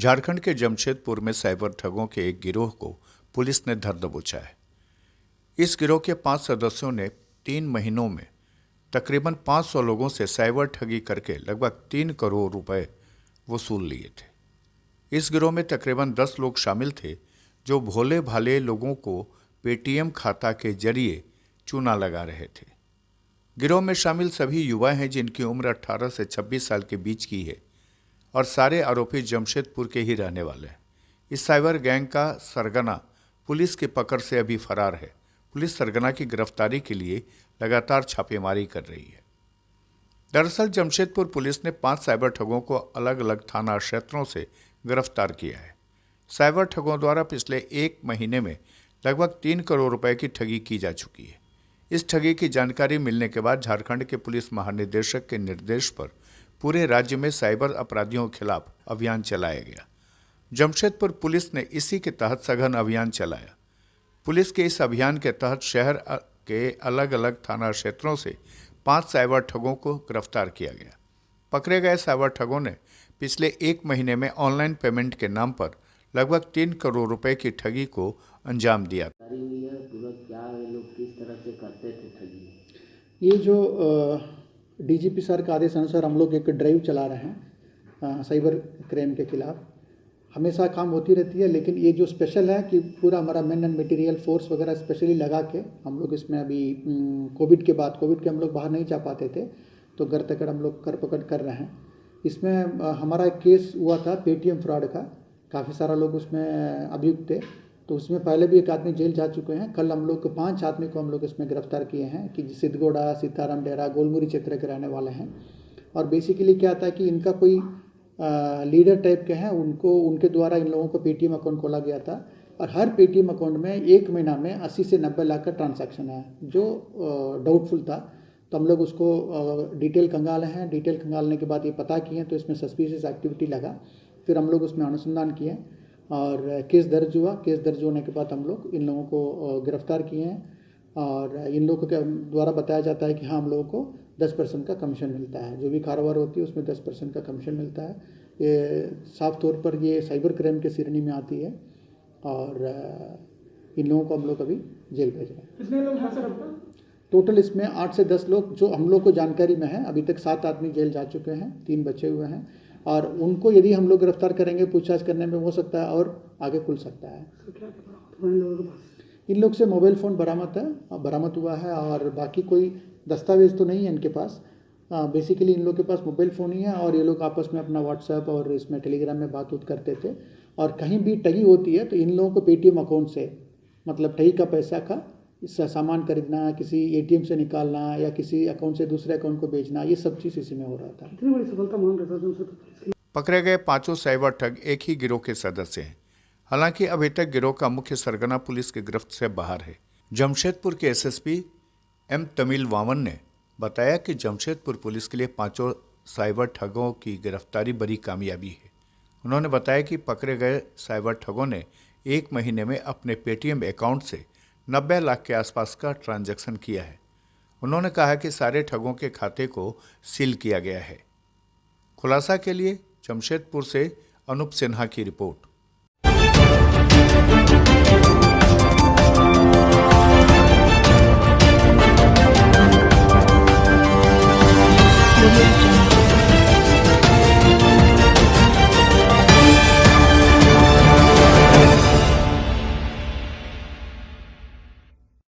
झारखंड के जमशेदपुर में साइबर ठगों के एक गिरोह को पुलिस ने धर दबोचा है। इस गिरोह के 5 सदस्यों ने 3 महीनों में तकरीबन 500 लोगों से साइबर ठगी करके लगभग 3 करोड़ रुपए वसूल लिए थे। इस गिरोह में तकरीबन 10 लोग शामिल थे जो भोले भाले लोगों को पेटीएम खाता के जरिए चूना लगा रहे थे। गिरोह में शामिल सभी युवा हैं जिनकी उम्र 18 से 26 साल के बीच की है और सारे आरोपी जमशेदपुर के ही रहने वाले हैं। इस साइबर गैंग का सरगना पुलिस की पकड़ से अभी फरार है। पुलिस सरगना की गिरफ्तारी के लिए लगातार छापेमारी कर रही है। दरअसल जमशेदपुर पुलिस ने 5 साइबर ठगों को अलग अलग थाना क्षेत्रों से गिरफ्तार किया है। साइबर ठगों द्वारा पिछले 1 महीने में लगभग 3 करोड़ रुपए की ठगी की जा चुकी है। इस ठगी की जानकारी मिलने के बाद झारखंड के पुलिस महानिदेशक के निर्देश पर पूरे राज्य में साइबर अपराधियों के खिलाफ अभियान चलाया गया। जमशेदपुर पुलिस ने इसी के तहत सघन अभियान चलाया। पुलिस के इस अभियान के तहत शहर के अलग अलग थाना क्षेत्रों से 5 साइबर ठगों को गिरफ्तार किया गया। पकड़े गए साइबर ठगों ने पिछले 1 महीने में ऑनलाइन पेमेंट के नाम पर लगभग 3 करोड़ रुपए की ठगी को अंजाम दिया। ये जो डीजीपी सर का आदेश अनुसार हम लोग एक ड्राइव चला रहे हैं साइबर क्राइम के खिलाफ। हमेशा काम होती रहती है, लेकिन ये जो स्पेशल है कि पूरा हमारा मैन एंड मटेरियल फोर्स वगैरह स्पेशली लगा के हम लोग इसमें अभी कोविड के हम लोग बाहर नहीं जा पाते थे, तो घर तक हम लोग कर पकड़ कर रहे हैं। इसमें हमारा एक केस हुआ था पेटीएम फ्रॉड का, काफ़ी सारा लोग उसमें अभियुक्त थे, तो उसमें पहले भी एक आदमी जेल जा चुके हैं। कल हम लोग 5 आदमी को हम लोग इसमें गिरफ्तार किए हैं कि सिद्धगोड़ा, सीताराम डेरा, गोलमुरी क्षेत्र के रहने वाले हैं। और बेसिकली क्या था कि इनका कोई लीडर टाइप के हैं, उनके द्वारा इन लोगों को पेटीएम अकाउंट खोला गया था और हर पेटीएम अकाउंट में 1 महीना में 80 से 90 लाख का ट्रांजैक्शन है, जो डाउटफुल था। तो हम लोग उसको डिटेल खंगाले हैं। डिटेल खंगालने के बाद ये पता किए तो इसमें सस्पिशियस एक्टिविटी लगा। फिर हम लोग उसमें अनुसंधान किए और केस दर्ज हुआ। केस दर्ज होने के बाद हम लोग इन लोगों को गिरफ्तार किए हैं और इन लोगों के द्वारा बताया जाता है कि हाँ, हम लोगों को 10% का कमीशन मिलता है। जो भी कारोबार होती है उसमें 10% का कमीशन मिलता है। ये साफ तौर पर ये साइबर क्राइम के श्रेणी में आती है और इन लोगों को हम लोग अभी जेल भेज रहे हैं। कितने लोग हैं सर? टोटल इसमें 8 से 10 लोग जो हम लोग को जानकारी में है। अभी तक 7 आदमी जेल जा चुके हैं, 3 बचे हुए हैं और उनको यदि हम लोग गिरफ्तार करेंगे पूछताछ करने में हो सकता है और आगे खुल सकता है। इन लोग से मोबाइल फ़ोन बरामद हुआ है और बाकी कोई दस्तावेज तो नहीं है इनके पास। बेसिकली इन लोग के पास मोबाइल फ़ोन ही है और ये लोग आपस में अपना व्हाट्सएप और इसमें टेलीग्राम में बात करते थे। और कहीं भी ठगी होती है तो इन लोगों को पेटीएम अकाउंट से, मतलब ठगी का पैसा का सामान खरीदना, किसी एटीएम से निकालना या किसी अकाउंट से दूसरे अकाउंट को भेजना, ये सब चीज़ इसी में हो रहा था। कितनी बड़ी सफलता मान रहे थे? पकड़े गए 5 साइबर ठग एक ही गिरोह के सदस्य हैं। हालांकि अभी तक गिरोह का मुख्य सरगना पुलिस की गिरफ्त से बाहर है। जमशेदपुर के एसएसपी एम तमिल वामन ने बताया कि जमशेदपुर पुलिस के लिए 5 साइबर ठगों की गिरफ्तारी बड़ी कामयाबी है। उन्होंने बताया कि पकड़े गए साइबर ठगों ने 1 महीने में अपने पेटीएम अकाउंट से 90 लाख के आसपास का ट्रांजैक्शन किया है। उन्होंने कहा कि सारे ठगों के खाते को सील किया गया है। खुलासा के लिए जमशेदपुर से अनूप सिन्हा की रिपोर्ट।